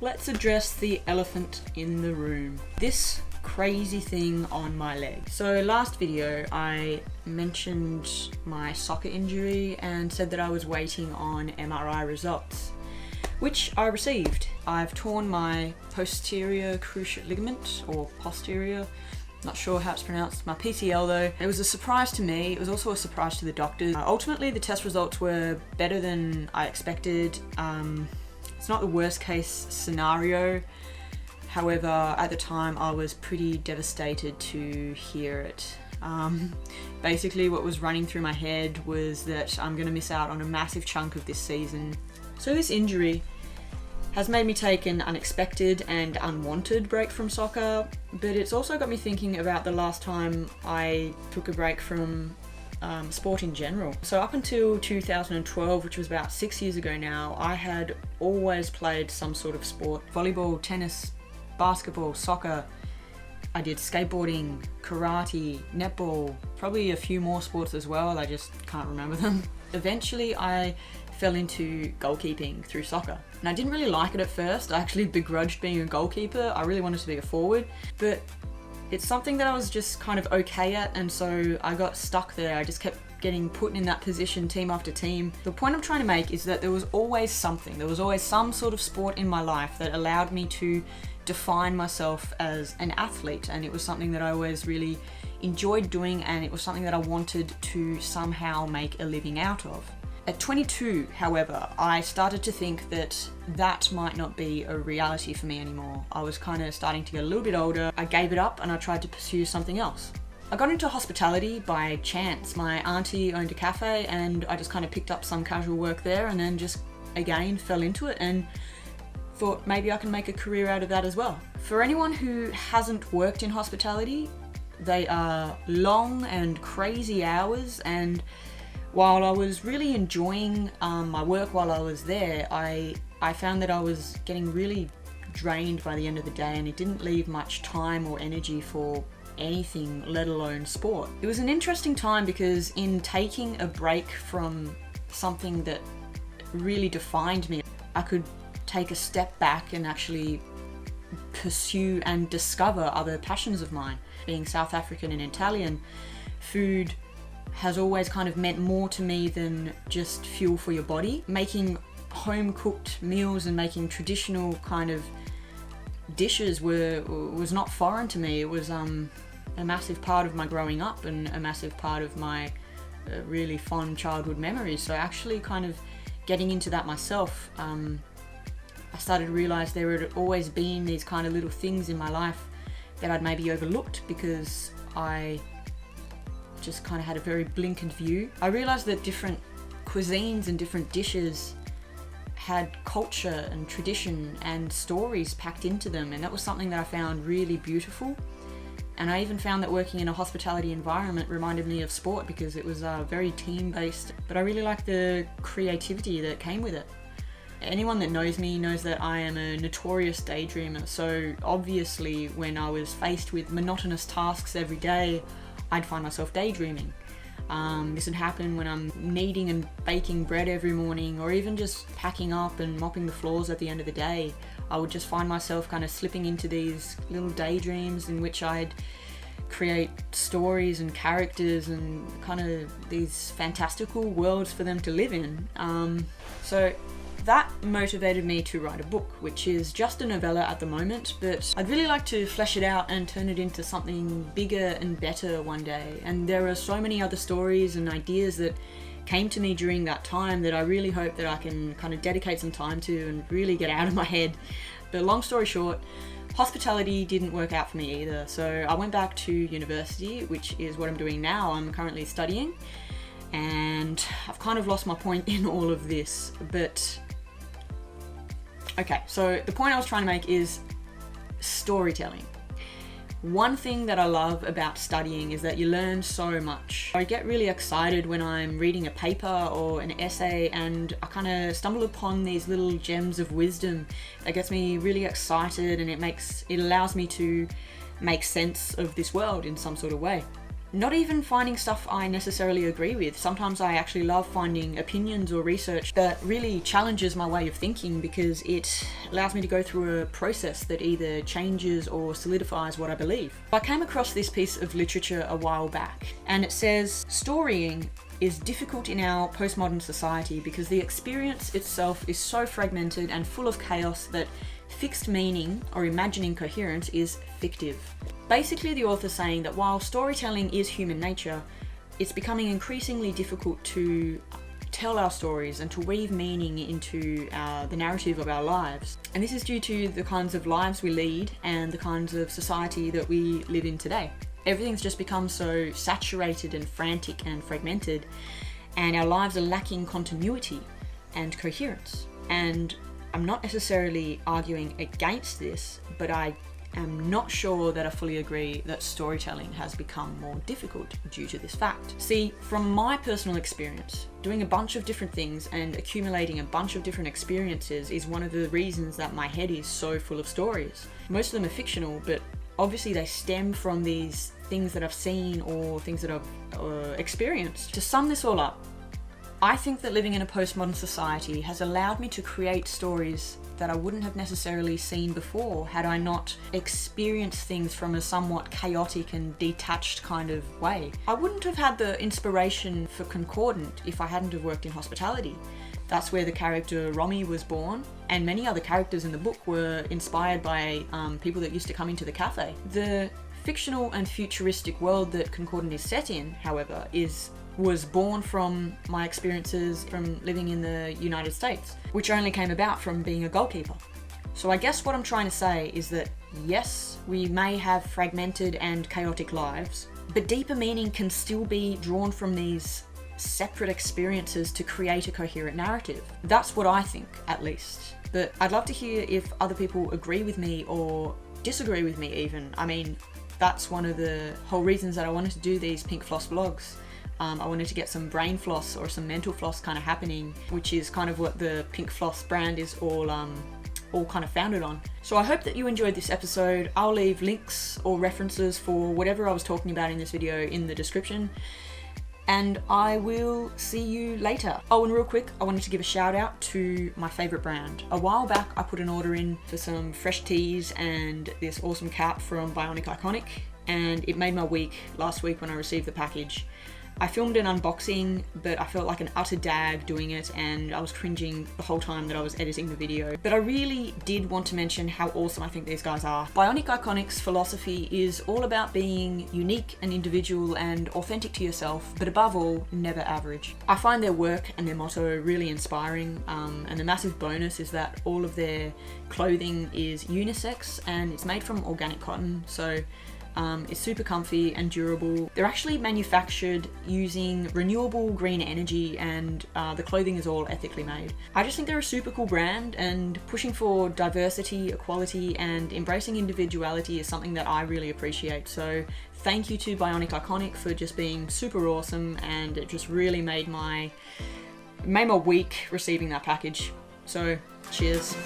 let's address the elephant in the room. This crazy thing on my leg. So last video I mentioned my soccer injury and said that I was waiting on MRI results, which I received. I've torn my posterior cruciate ligament, or posterior, not sure how it's pronounced, my PCL though. It was a surprise to me, it was also a surprise to the doctors. Ultimately the test results were better than I expected. It's not the worst case scenario. However, at the time I was pretty devastated to hear it. Basically what was running through my head was that I'm going to miss out on a massive chunk of this season. So this injury has made me take an unexpected and unwanted break from soccer, but it's also got me thinking about the last time I took a break from sport in general. So up until 2012, which was about 6 years ago now, I had always played some sort of sport. Volleyball, tennis, basketball, soccer. I did skateboarding, karate, netball, probably a few more sports as well, I just can't remember them. Eventually I fell into goalkeeping through soccer. And I didn't really like it at first. I actually begrudged being a goalkeeper. I really wanted to be a forward, but it's something that I was just kind of okay at, and so I got stuck there. I just kept getting put in that position team after team. The point I'm trying to make is that there was always something, there was always some sort of sport in my life that allowed me to define myself as an athlete, and it was something that I always really enjoyed doing, and it was something that I wanted to somehow make a living out of. At 22, however, I started to think that that might not be a reality for me anymore. I was kind of starting to get a little bit older. I gave it up and I tried to pursue something else. I got into hospitality by chance. My auntie owned a cafe and I just kind of picked up some casual work there, and then just again fell into it and thought maybe I can make a career out of that as well. For anyone who hasn't worked in hospitality, they are long and crazy hours, and while I was really enjoying my work while I was there, I found that I was getting really drained by the end of the day, and it didn't leave much time or energy for anything, let alone sport. It was an interesting time because in taking a break from something that really defined me, I could take a step back and actually pursue and discover other passions of mine. Being South African and Italian, food has always kind of meant more to me than just fuel for your body. Making home-cooked meals and making traditional kind of dishes was not foreign to me. It was a massive part of my growing up and a massive part of my really fond childhood memories. So actually kind of getting into that myself, I started to realise there had always been these kind of little things in my life that I'd maybe overlooked because I just kind of had a very blinkered view. I realised that different cuisines and different dishes had culture and tradition and stories packed into them, and that was something that I found really beautiful. And I even found that working in a hospitality environment reminded me of sport because it was very team-based, but I really liked the creativity that came with it. Anyone that knows me knows that I am a notorious daydreamer, so obviously when I was faced with monotonous tasks every day, I'd find myself daydreaming. This would happen when I'm kneading and baking bread every morning, or even just packing up and mopping the floors at the end of the day. I would just find myself kind of slipping into these little daydreams in which I'd create stories and characters and kind of these fantastical worlds for them to live in. So that motivated me to write a book, which is just a novella at the moment, but I'd really like to flesh it out and turn it into something bigger and better one day. And there are so many other stories and ideas that came to me during that time that I really hope that I can kind of dedicate some time to and really get out of my head. But long story short, hospitality didn't work out for me either. So I went back to university, which is what I'm doing now. I'm currently studying, and I've kind of lost my point in all of this, but okay, so the point I was trying to make is storytelling. One thing that I love about studying is that you learn so much. I get really excited when I'm reading a paper or an essay and I kind of stumble upon these little gems of wisdom that gets me really excited, and it allows me to make sense of this world in some sort of way. not even finding stuff I necessarily agree with. Sometimes I actually love finding opinions or research that really challenges my way of thinking, because it allows me to go through a process that either changes or solidifies what I believe. I came across this piece of literature a while back, and it says, storying is difficult in our postmodern society because the experience itself is so fragmented and full of chaos that fixed meaning or imagining coherence is fictive. Basically, the author's saying that while storytelling is human nature, it's becoming increasingly difficult to tell our stories and to weave meaning into the narrative of our lives. And this is due to the kinds of lives we lead and the kinds of society that we live in today. Everything's just become so saturated and frantic and fragmented, and our lives are lacking continuity and coherence. And I'm not necessarily arguing against this, but I am not sure that I fully agree that storytelling has become more difficult due to this fact. See, from my personal experience, doing a bunch of different things and accumulating a bunch of different experiences is one of the reasons that my head is so full of stories. Most of them are fictional, but obviously they stem from these things that I've seen or things that I've experienced. To sum this all up, I think that living in a postmodern society has allowed me to create stories that I wouldn't have necessarily seen before had I not experienced things from a somewhat chaotic and detached kind of way. I wouldn't have had the inspiration for Concordant if I hadn't have worked in hospitality. That's where the character Romy was born, and many other characters in the book were inspired by people that used to come into the cafe. The fictional and futuristic world that Concordant is set in, however, was born from my experiences from living in the United States, which only came about from being a goalkeeper. So I guess what I'm trying to say is that yes, we may have fragmented and chaotic lives, but deeper meaning can still be drawn from these separate experiences to create a coherent narrative. That's what I think, at least. But I'd love to hear if other people agree with me or disagree with me even. I mean, that's one of the whole reasons that I wanted to do these Pink Floss vlogs. I wanted to get some brain floss or some mental floss kind of happening, which is kind of what the Pink Floss brand is all kind of founded on. So I hope that you enjoyed this episode. I'll leave links or references for whatever I was talking about in this video in the description, and I will see you later. Oh, and real quick, I wanted to give a shout out to my favorite brand. A while back, I put an order in for some fresh teas and this awesome cap from Bionic Iconic, and it made my week last week when I received the package. I filmed an unboxing, but I felt like an utter dag doing it, and I was cringing the whole time that I was editing the video. But I really did want to mention how awesome I think these guys are. Bionic Iconic's philosophy is all about being unique and individual and authentic to yourself, but above all, never average. I find their work and their motto really inspiring, and the massive bonus is that all of their clothing is unisex and it's made from organic cotton, so it's super comfy and durable. They're actually manufactured using renewable green energy, and the clothing is all ethically made. I just think they're a super cool brand, and pushing for diversity, equality, and embracing individuality is something that I really appreciate. So thank you to Bionic Iconic for just being super awesome, and it just really made my week receiving that package. So cheers.